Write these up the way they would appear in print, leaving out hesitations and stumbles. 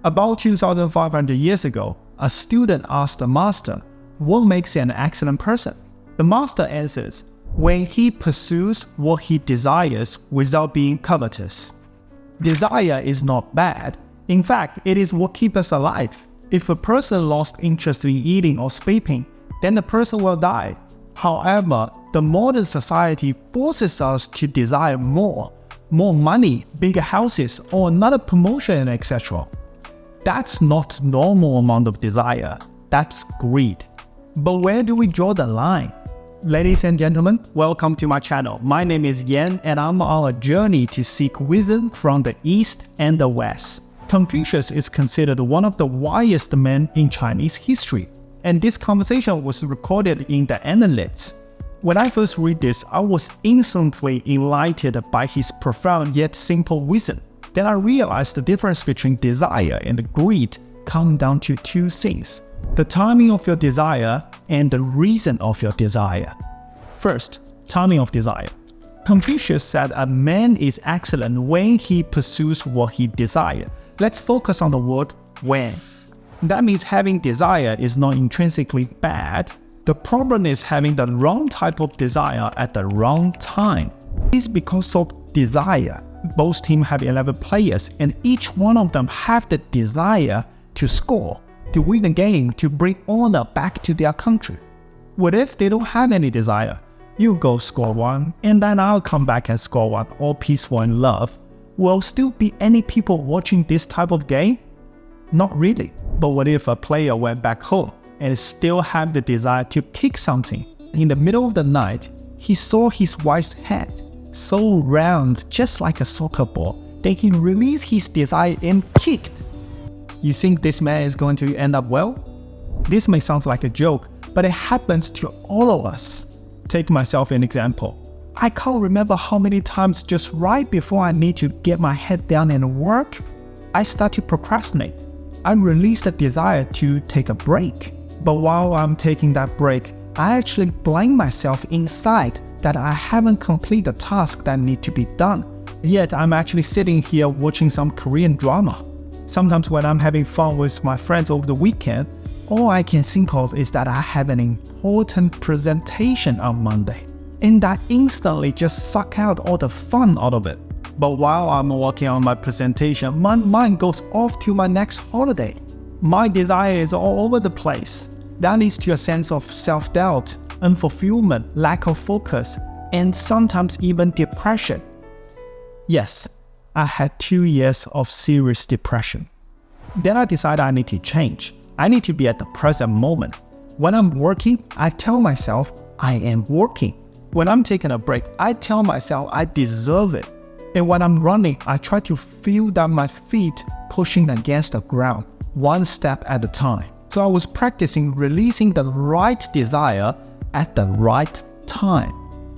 About 2,500 years ago, a student asked the master, "What makes an excellent person?" The master answers, "When he pursues what he desires without being covetous." Desire is not bad. In fact, it is what keeps us alive. If a person lost interest in eating or sleeping, then the person will die. However, the modern society forces us to desire more money, bigger houses, or another promotion, etc. That's not normal amount of desire. That's greed. But where do we draw the line? Ladies and gentlemen, welcome to my channel. My name is Yan and I'm on a journey to seek wisdom from the East and the West. Confucius is considered one of the wisest men in Chinese history, and this conversation was recorded in the Annals. When I first read this, I was instantly enlightened by his profound yet simple wisdom. Then I realized the difference between desire and greed come down to two things: the timing of your desire and the reason of your desire. First, timing of desire. Confucius said a man is excellent when he pursues what he desires. Let's focus on the word when. That means having desire is not intrinsically bad. The problem is having the wrong type of desire at the wrong time. It's because of desire. Both teams have 11 players and each one of them have the desire to score, to win the game, to bring honor back to their country. What if they don't have any desire? You go score one and then I'll come back and score one, all peaceful and love. Will still be any people watching this type of game? Not really. But what if a player went back home and still had the desire to kick something? In the middle of the night, he saw his wife's head, so round just like a soccer ball. Then he released his desire and kicked. You think this man is going to end up well? This may sound like a joke, but it happens to all of us. Take myself an example. I can't remember how many times just right before I need to get my head down and work, I start to procrastinate. I release the desire to take a break. But while I'm taking that break, I actually blame myself inside that I haven't completed the task that need to be done. Yet I'm actually sitting here watching some Korean drama. Sometimes when I'm having fun with my friends over the weekend, all I can think of is that I have an important presentation on Monday. And that instantly just suck out all the fun out of it. But while I'm working on my presentation, my mind goes off to my next holiday. My desire is all over the place. That leads to a sense of self-doubt, unfulfillment, lack of focus, and sometimes even depression. Yes, I had 2 years of serious depression. Then I decided I need to change. I need to be at the present moment. When I'm working, I tell myself I am working. When I'm taking a break, I tell myself I deserve it. And when I'm running, I try to feel that my feet pushing against the ground, one step at a time. So I was practicing releasing the right desire at the right time.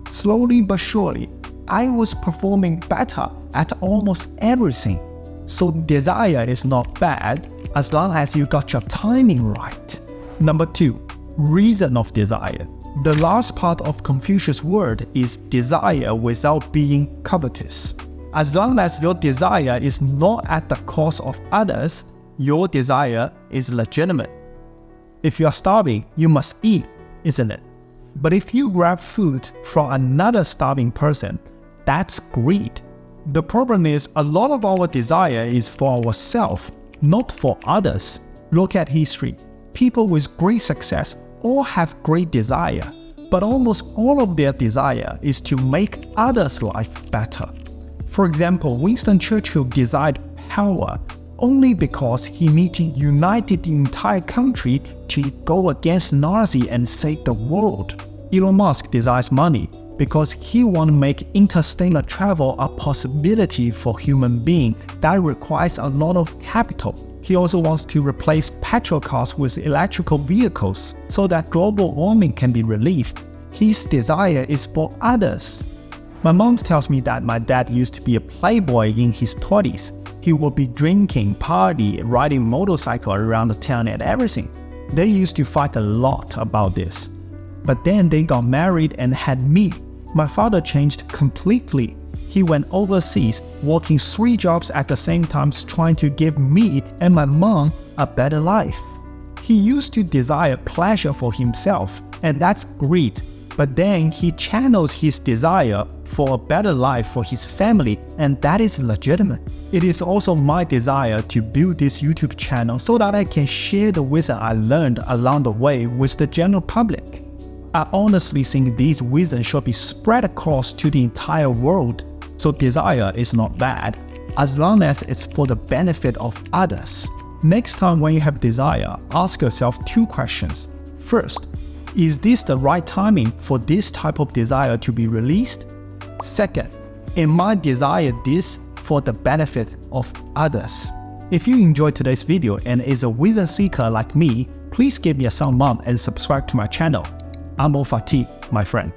Slowly but surely, I was performing better at almost everything. So desire is not bad as long as you got your timing right. Number 2, reason of desire. The last part of Confucius' word is desire without being covetous. As long as your desire is not at the cost of others, your desire is legitimate. If you are starving, you must eat, isn't it? But if you grab food from another starving person, that's greed. The problem is a lot of our desire is for ourselves, not for others. Look at history. People with great success all have great desire, but almost all of their desire is to make others' life better. For example, Winston Churchill desired power only because he needed to unite the entire country to go against Nazi and save the world. Elon Musk desires money because he wants to make interstellar travel a possibility for human beings that requires a lot of capital. He also wants to replace petrol cars with electrical vehicles so that global warming can be relieved. His desire is for others. My mom tells me that my dad used to be a playboy in his 20s. He would be drinking, partying, riding motorcycle around the town and everything. They used to fight a lot about this. But then they got married and had me. My father changed completely. he went overseas working 3 jobs at the same time trying to give me and my mom a better life. He used to desire pleasure for himself, and that's great, but then he channels his desire for a better life for his family, and that is legitimate. It is also my desire to build this YouTube channel so that I can share the wisdom I learned along the way with the general public. I honestly think these wisdom should be spread across to the entire world, so desire is not bad, as long as it's for the benefit of others. Next time when you have desire, ask yourself 2 questions. First, is this the right timing for this type of desire to be released? Second, am I desire this for the benefit of others? If you enjoyed today's video and is a wisdom seeker like me, please give me a thumbs up and subscribe to my channel. I'm Fatih, my friend.